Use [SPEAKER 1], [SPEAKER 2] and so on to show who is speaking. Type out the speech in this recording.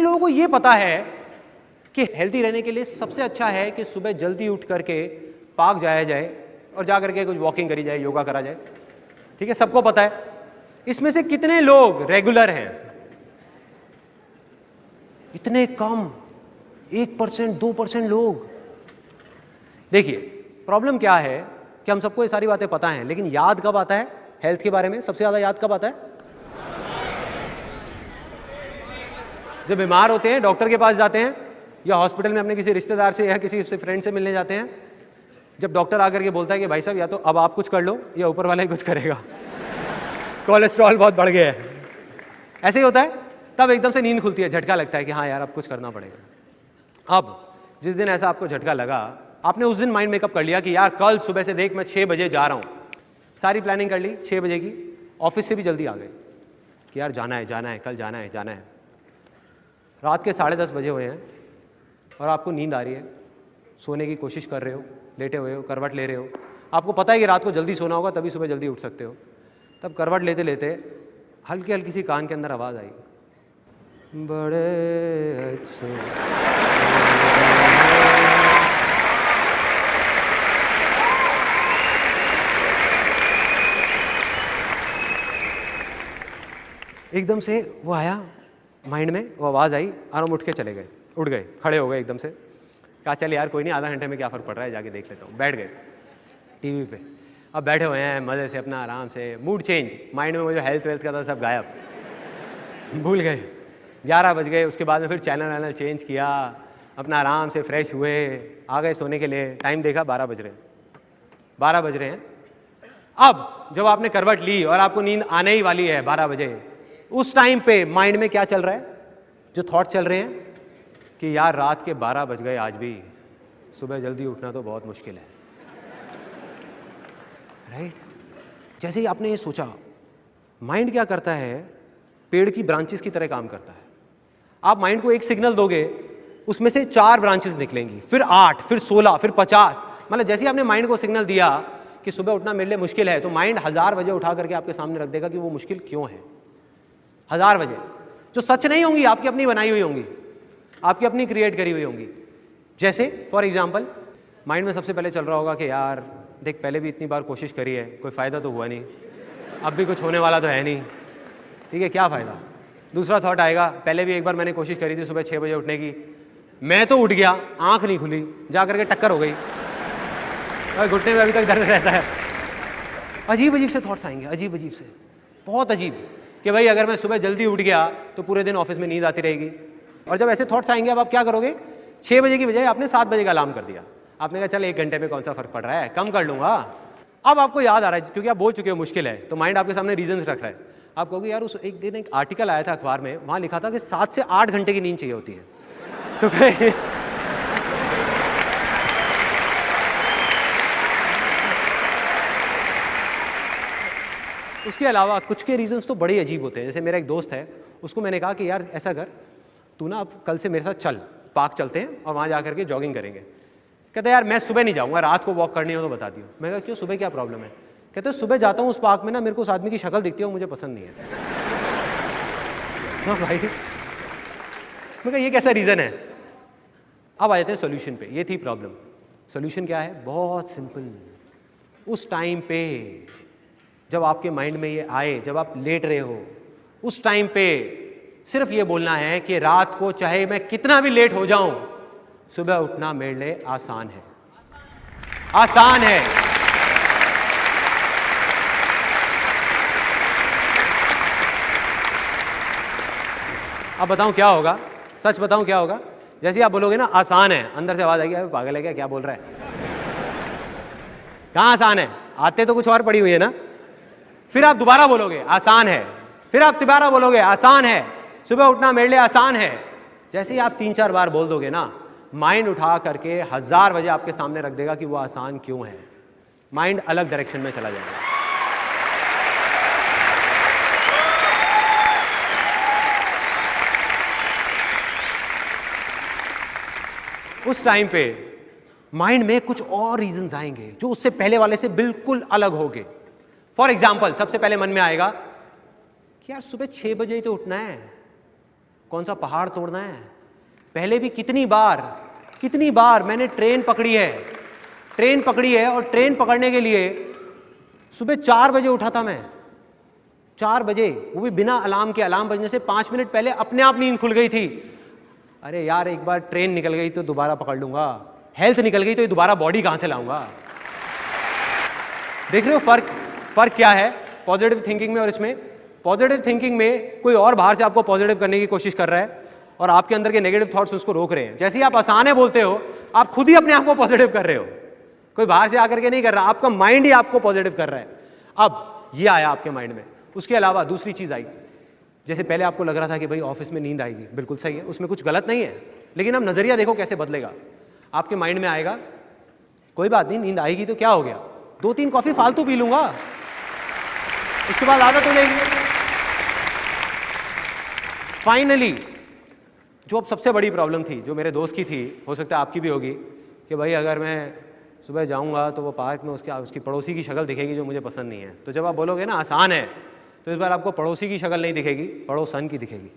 [SPEAKER 1] लोगों को ये पता है कि हेल्दी रहने के लिए सबसे अच्छा है कि सुबह जल्दी उठ करके पार्क जाया जाए और जा करके कुछ वॉकिंग करी जाए, योगा करा जाए? ठीक है, सबको पता है। इसमें से कितने लोग रेगुलर हैं? इतने कम, 1%, 2% लोग। देखिए प्रॉब्लम क्या है कि हम सबको ये सारी बातें पता हैं, लेकिन याद कब आता है हेल्थ के बारे में? सबसे ज्यादा याद कब आता है? जब बीमार होते हैं, डॉक्टर के पास जाते हैं, या हॉस्पिटल में अपने किसी रिश्तेदार से या किसी फ्रेंड से मिलने जाते हैं। जब डॉक्टर आकर के बोलता है कि भाई साहब या तो अब आप कुछ कर लो या ऊपर वाला ही कुछ करेगा, कोलेस्ट्रॉल बहुत बढ़ गया है, ऐसे ही होता है, तब एकदम से नींद खुलती है, झटका लगता है कि हाँ यार अब कुछ करना पड़ेगा। अब जिस दिन ऐसा आपको झटका लगा, आपने उस दिन माइंड मेकअप कर लिया कि यार कल सुबह से देख मैं 6 बजे जा रहा हूँ, सारी प्लानिंग कर ली 6 बजे की, ऑफिस से भी जल्दी आ गए कि यार जाना है, कल जाना है। रात के 10:30 बजे हुए हैं और आपको नींद आ रही है, सोने की कोशिश कर रहे हो, लेटे हुए हो, करवट ले रहे हो, आपको पता है कि रात को जल्दी सोना होगा तभी सुबह जल्दी उठ सकते हो। तब करवट लेते लेते हल्की हल्की सी कान के अंदर आवाज़ आई, बड़े अच्छे। एकदम से वो आया माइंड में, वो आवाज़ आई और हम उठ के चले गए, उठ गए, खड़े हो गए एकदम से। कहा चल यार कोई नहीं, आधा घंटे में क्या फ़र्क पड़ रहा है, जाके देख लेता हूँ। बैठ गए टीवी पे, अब बैठे हुए हैं मज़े से अपना, आराम से। मूड चेंज, माइंड में वो जो हेल्थ वेल्थ का था सब गायब, भूल गए। 11 बज गए, उसके बाद में फिर चैनल चेंज किया, अपना आराम से फ्रेश हुए, आ गए सोने के लिए। टाइम देखा 12 बज रहे हैं। अब जब आपने करवट ली और आपको नींद आने ही वाली है 12 बजे, उस टाइम पे माइंड में क्या चल रहा है? जो थॉट चल रहे हैं कि यार रात के 12 बज गए आज भी, सुबह जल्दी उठना तो बहुत मुश्किल है, राइट? जैसे ही आपने ये सोचा, माइंड क्या करता है? पेड़ की ब्रांचेस की तरह काम करता है। आप माइंड को एक सिग्नल दोगे, उसमें से 4 ब्रांचेस निकलेंगी, फिर 8, फिर 16, फिर 50। मतलब जैसे ही आपने माइंड को सिग्नल दिया कि सुबह उठना मेरे लिए मुश्किल है, तो माइंड 1000 वजह उठा करके आपके सामने रख देगा कि वो मुश्किल क्यों है। 1000 वजह जो सच नहीं होंगी, आपकी अपनी बनाई हुई होंगी, आपकी अपनी क्रिएट करी हुई होंगी। जैसे फॉर एग्जाम्पल माइंड में सबसे पहले चल रहा होगा कि यार देख पहले भी इतनी बार कोशिश करी है, कोई फ़ायदा तो हुआ नहीं, अब भी कुछ होने वाला तो है नहीं, ठीक है क्या फ़ायदा। दूसरा थॉट आएगा, पहले भी एक बार मैंने कोशिश करी थी सुबह 6 बजे उठने की, मैं तो उठ गया, आँख नहीं खुली, जा करके टक्कर हो गई और घुटने में अभी तक दर्द रहता है। अजीब अजीब से थॉट्स आएंगे, अजीब अजीब से, बहुत अजीब, कि भाई अगर मैं सुबह जल्दी उठ गया तो पूरे दिन ऑफिस में नींद आती रहेगी। और जब ऐसे थॉट्स आएंगे, अब आप क्या करोगे? 6 बजे की बजाय आपने 7 बजे का अलार्म कर दिया। आपने कहा चल 1 घंटे में कौन सा फर्क पड़ रहा है, कम कर लूंगा। अब आपको याद आ रहा है क्योंकि आप बोल चुके हो मुश्किल है, तो माइंड आपके सामने रीजंस रख रहा है। आप कहोगे यार उस एक दिन एक आर्टिकल आया था अखबार में, वहां लिखा था कि 7 से 8 घंटे की नींद चाहिए होती है। तो उसके अलावा कुछ के रीजंस तो बड़े अजीब होते हैं। जैसे मेरा एक दोस्त है, उसको मैंने कहा कि यार ऐसा कर, तू ना अब कल से मेरे साथ चल, पार्क चलते हैं और वहाँ जा करके जॉगिंग करेंगे। कहते यार मैं सुबह नहीं जाऊँगा, रात को वॉक करनी हो तो बता दियो। मैं कहा क्यों, सुबह क्या प्रॉब्लम है? कहते सुबह जाता हूँ उस पार्क में ना, मेरे को उस आदमी की शक्ल दिखती है, वो मुझे पसंद नहीं है। हाँ भाई, मैं कहा ये कैसा रीज़न है? अब आ जाते हैं सोल्यूशन पे। ये थी प्रॉब्लम। सोल्यूशन क्या है? बहुत सिंपल। उस टाइम पे जब आपके माइंड में ये आए, जब आप लेट रहे हो, उस टाइम पे सिर्फ ये बोलना है कि रात को चाहे मैं कितना भी लेट हो जाऊं, सुबह उठना मेरे लिए आसान है, आसान है। अब बताऊं क्या होगा? सच बताऊं क्या होगा? जैसे ही आप बोलोगे ना आसान है, अंदर से आवाज आएगी अरे पागल है क्या बोल रहा है? कहां आसान है? आते तो कुछ और पड़ी हुई है ना। फिर आप दोबारा बोलोगे आसान है, फिर आप दोबारा बोलोगे आसान है, सुबह उठना मेरे लिए आसान है। जैसे ही आप 3-4 बार बोल दोगे ना, माइंड उठा करके 1000 वजह आपके सामने रख देगा कि वो आसान क्यों है। माइंड अलग डायरेक्शन में चला जाएगा। उस टाइम पे माइंड में कुछ और रीजंस आएंगे जो उससे पहले वाले से बिल्कुल अलग होंगे। फॉर एग्जाम्पल सबसे पहले मन में आएगा कि यार सुबह 6 बजे ही तो उठना है, कौन सा पहाड़ तोड़ना है। पहले भी कितनी बार मैंने ट्रेन पकड़ी है और ट्रेन पकड़ने के लिए सुबह 4 बजे उठा था मैं, 4 बजे, वो भी बिना अलार्म के। अलार्म बजने से 5 मिनट पहले अपने आप नींद खुल गई थी। अरे यार, एक बार ट्रेन निकल गई तो दोबारा पकड़ लूंगा, हेल्थ निकल गई तो दोबारा बॉडी कहां से लाऊंगा। देख रहे हो फर्क क्या है पॉजिटिव थिंकिंग में और इसमें। पॉजिटिव थिंकिंग में कोई और बाहर से आपको पॉजिटिव करने की कोशिश कर रहा है और आपके अंदर के नेगेटिव थॉट्स उसको रोक रहे हैं। जैसे ही आप आसान है बोलते हो, आप खुद ही अपने आप को पॉजिटिव कर रहे हो, कोई बाहर से आकर के नहीं कर रहा, आपका माइंड ही आपको पॉजिटिव कर रहा है। अब ये आया आपके माइंड में। उसके अलावा दूसरी चीज आई, जैसे पहले आपको लग रहा था कि भाई ऑफिस में नींद आएगी, बिल्कुल सही है, उसमें कुछ गलत नहीं है, लेकिन अब नजरिया देखो कैसे बदलेगा। आपके माइंड में आएगा कोई बात नहीं, नींद आएगी तो क्या हो गया, 2-3 कॉफी फालतू पी लूंगा, उसके बाद आदत हो जाएगी। फाइनली जो अब सबसे बड़ी प्रॉब्लम थी, जो मेरे दोस्त की थी, हो सकता है आपकी भी होगी, कि भाई अगर मैं सुबह जाऊंगा तो वो पार्क में उसकी पड़ोसी की शक्ल दिखेगी जो मुझे पसंद नहीं है। तो जब आप बोलोगे ना आसान है, तो इस बार आपको पड़ोसी की शक्ल नहीं दिखेगी, पड़ोसन की दिखेगी।